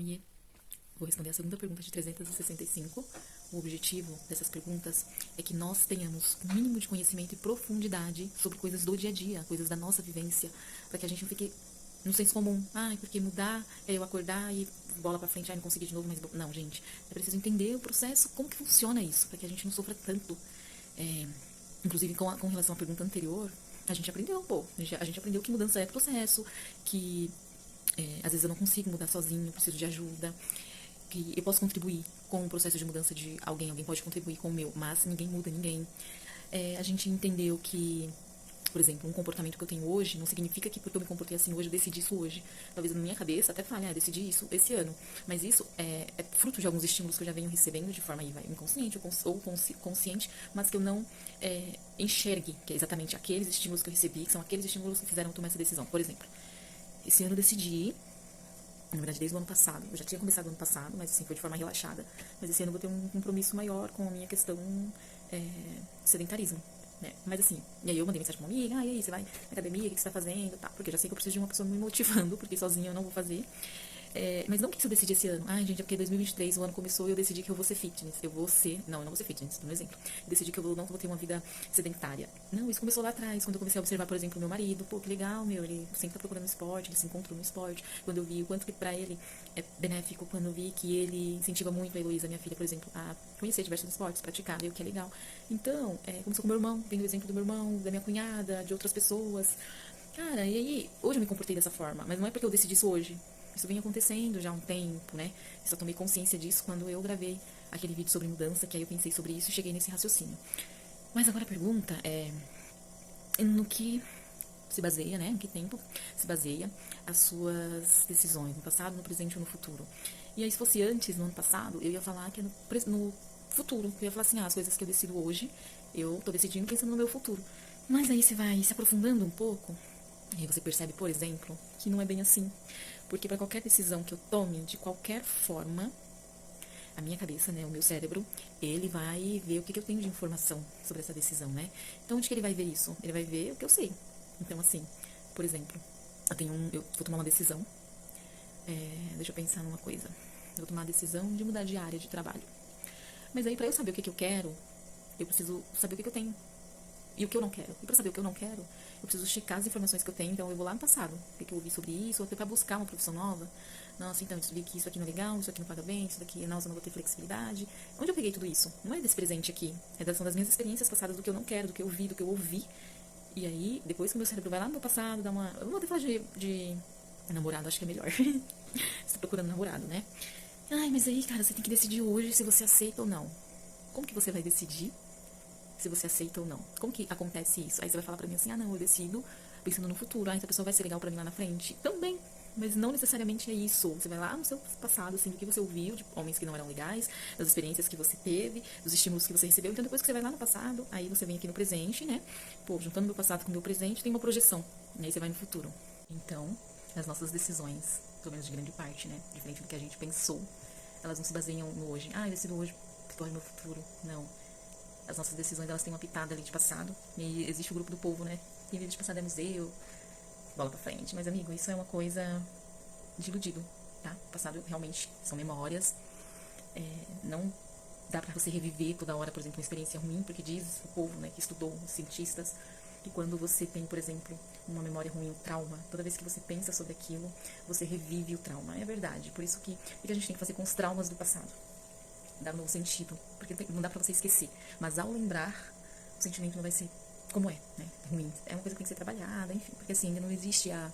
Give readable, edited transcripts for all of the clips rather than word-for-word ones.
Oiê, vou responder a segunda pergunta de 365. O objetivo dessas perguntas é que nós tenhamos um mínimo de conhecimento e profundidade sobre coisas do dia a dia, coisas da nossa vivência, para que a gente não fique no senso comum. Porque mudar é eu acordar e bola pra frente, não consegui de novo, mas... Não, gente, é preciso entender o processo, como que funciona isso, para que a gente não sofra tanto. Inclusive, com relação à pergunta anterior, a gente aprendeu um pouco. A gente aprendeu que mudança é processo, que às vezes eu não consigo mudar sozinho, eu preciso de ajuda, que eu posso contribuir com o processo de mudança de alguém pode contribuir com o meu, mas ninguém muda ninguém. A gente entendeu que, por exemplo, um comportamento que eu tenho hoje não significa que porque eu me comportei assim hoje, eu decidi isso hoje. Talvez na minha cabeça até fale, decidi isso esse ano. Mas isso é fruto de alguns estímulos que eu já venho recebendo de forma inconsciente ou consciente, mas que eu não enxergue, que é exatamente aqueles estímulos que eu recebi, que são aqueles estímulos que fizeram eu tomar essa decisão. Por exemplo, esse ano eu decidi, na verdade desde o ano passado, eu já tinha começado no ano passado, mas assim foi de forma relaxada, mas esse ano eu vou ter um compromisso maior com a minha questão sedentarismo, né? Mas assim, e aí eu mandei mensagem pra uma amiga, e aí, você vai na academia, o que você tá fazendo, tá? Porque eu já sei que eu preciso de uma pessoa me motivando, porque sozinha eu não vou fazer. Mas não que eu decidi esse ano. Gente, é porque 2023 o ano começou e eu decidi que eu vou ser fitness. Não, eu não vou ser fitness, no exemplo. Eu decidi que eu não vou ter uma vida sedentária. Não, isso começou lá atrás, quando eu comecei a observar, por exemplo, o meu marido. Pô, que legal, ele sempre tá procurando esporte, ele se encontrou no esporte. Quando eu vi o quanto que pra ele é benéfico, quando eu vi que ele incentiva muito a Heloísa, minha filha, por exemplo, a conhecer diversos esportes, praticar, o que é legal. Então, começou com meu irmão, vendo o exemplo do meu irmão, da minha cunhada, de outras pessoas. Cara, e aí, hoje eu me comportei dessa forma, mas não é porque eu decidi isso hoje. Isso vem acontecendo já há um tempo, né? Eu só tomei consciência disso quando eu gravei aquele vídeo sobre mudança, que aí eu pensei sobre isso e cheguei nesse raciocínio. Mas agora a pergunta é no que se baseia, né? Em que tempo se baseia as suas decisões, no passado, no presente ou no futuro. E aí, se fosse antes, no ano passado, eu ia falar que é no futuro. Eu ia falar assim, as coisas que eu decido hoje, eu tô decidindo pensando no meu futuro. Mas aí você vai se aprofundando um pouco, e aí você percebe, por exemplo, que não é bem assim. Porque para qualquer decisão que eu tome, de qualquer forma, a minha cabeça, né, o meu cérebro, ele vai ver o que eu tenho de informação sobre essa decisão, né? Então, onde que ele vai ver isso? Ele vai ver o que eu sei. Então, assim, por exemplo, eu vou tomar uma decisão, deixa eu pensar numa coisa. Eu vou tomar a decisão de mudar de área de trabalho. Mas aí, para eu saber o que eu quero, eu preciso saber o que eu tenho e o que eu não quero. E para saber o que eu não quero, eu preciso checar as informações que eu tenho. Então eu vou lá no passado, o que eu ouvi sobre isso, ou até para buscar uma profissão nova. Nossa, então eu descobri que isso aqui não é legal, isso aqui não paga bem, isso daqui, nossa, eu não vou ter flexibilidade. Onde eu peguei tudo isso? Não é desse presente aqui, são das minhas experiências passadas, do que eu não quero, do que eu vi, do que eu ouvi. E aí, depois que o meu cérebro vai lá no meu passado, dá uma... Eu não vou até falar de namorado, acho que é melhor. Você tá procurando namorado, né? Mas aí, cara, você tem que decidir hoje se você aceita ou não. Como que você vai decidir se você aceita ou não? Como que acontece isso? Aí você vai falar pra mim assim, não, eu decido pensando no futuro. Essa pessoa vai ser legal pra mim lá na frente. Também, mas não necessariamente é isso. Você vai lá no seu passado, assim, do que você ouviu de homens que não eram legais, das experiências que você teve, dos estímulos que você recebeu. Então depois que você vai lá no passado, aí você vem aqui no presente, né? Pô, juntando meu passado com o meu presente, tem uma projeção. E aí você vai no futuro. Então, as nossas decisões, pelo menos de grande parte, né? Diferente do que a gente pensou, elas não se baseiam no hoje. Eu decido hoje porque olha o meu futuro. Não. As nossas decisões, elas têm uma pitada ali de passado. E existe o grupo do povo, né? Quem vive de passado é museu, bola pra frente. Mas, amigo, isso é uma coisa de iludido, tá? O passado realmente são memórias. Não dá pra você reviver toda hora, por exemplo, uma experiência ruim, porque diz o povo, né, que estudou, os cientistas, que quando você tem, por exemplo, uma memória ruim, um trauma, toda vez que você pensa sobre aquilo, você revive o trauma. É verdade. Por isso que o que a gente tem que fazer com os traumas do passado? Dar um novo sentido, porque não dá pra você esquecer, mas ao lembrar, o sentimento não vai ser como né, ruim, é uma coisa que tem que ser trabalhada, enfim, porque assim, ainda não existe a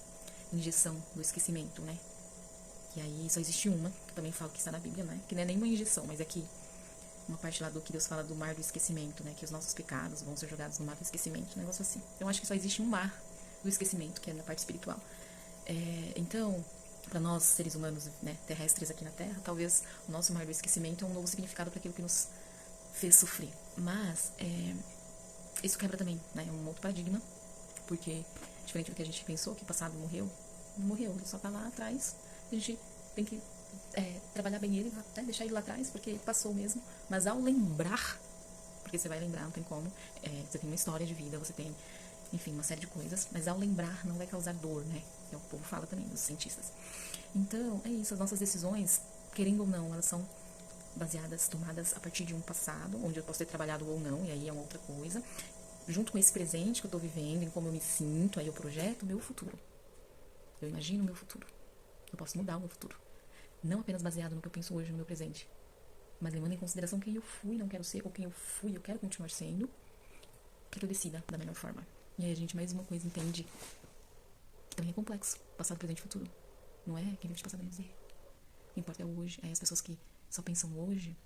injeção do esquecimento, né, e aí só existe uma, que eu também falo que está na Bíblia, né, que não é nem uma injeção, mas é que uma parte lá do que Deus fala do mar do esquecimento, né, que os nossos pecados vão ser jogados no mar do esquecimento, um negócio assim. Então eu acho que só existe um mar do esquecimento, que é na parte espiritual. Então, para nós, seres humanos, né, terrestres aqui na Terra, talvez o nosso mar do esquecimento é um novo significado para aquilo que nos fez sofrer. Mas isso quebra também, né, um outro paradigma, porque, diferente do que a gente pensou, que o passado morreu, não morreu, ele só tá lá atrás. A gente tem que trabalhar bem ele, né, deixar ele lá atrás, porque passou mesmo. Mas ao lembrar, porque você vai lembrar, não tem como, você tem uma história de vida, você tem enfim, uma série de coisas, mas ao lembrar não vai causar dor, né? É o povo fala também, os cientistas. Então, é isso, as nossas decisões, querendo ou não, elas são baseadas, tomadas a partir de um passado, onde eu posso ter trabalhado ou não, e aí é uma outra coisa, junto com esse presente que eu tô vivendo, em como eu me sinto, aí eu projeto o meu futuro. Eu imagino o meu futuro. Eu posso mudar o meu futuro. Não apenas baseado no que eu penso hoje, no meu presente, mas levando em consideração quem eu fui, não quero ser, ou quem eu fui, eu quero continuar sendo, para que eu decida da melhor forma. E aí a gente mais uma coisa entende que também é complexo, passado, presente e futuro. Não é quem vive de passado, não dizer. O que importa é o hoje. Aí as pessoas que só pensam hoje,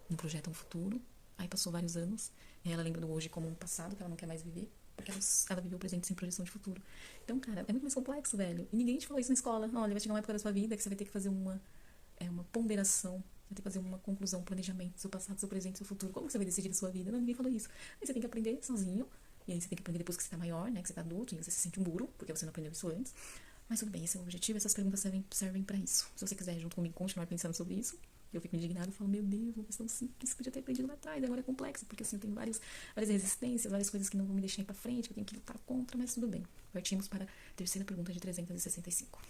não projetam o futuro, aí passou vários anos, e ela lembra do hoje como um passado que ela não quer mais viver, porque ela viveu o presente sem projeção de futuro. Então, cara, é muito mais complexo, velho. E ninguém te falou isso na escola. Olha, vai chegar uma época da sua vida que você vai ter que fazer uma ponderação, você vai ter que fazer uma conclusão, um planejamento, seu passado, seu presente, seu futuro. Como você vai decidir a sua vida? Não, ninguém falou isso. Aí você tem que aprender sozinho, e aí você tem que aprender depois que você tá maior, né, que você tá adulto, e você se sente um burro, porque você não aprendeu isso antes. Mas tudo bem, esse é o objetivo, essas perguntas servem pra isso. Se você quiser, junto comigo, continuar pensando sobre isso, eu fico indignada e falo, meu Deus, uma questão simples, podia ter aprendido lá atrás, agora é complexo, porque assim, eu tenho várias resistências, várias coisas que não vão me deixar ir pra frente, que eu tenho que lutar contra, mas tudo bem. Partimos para a terceira pergunta de 365.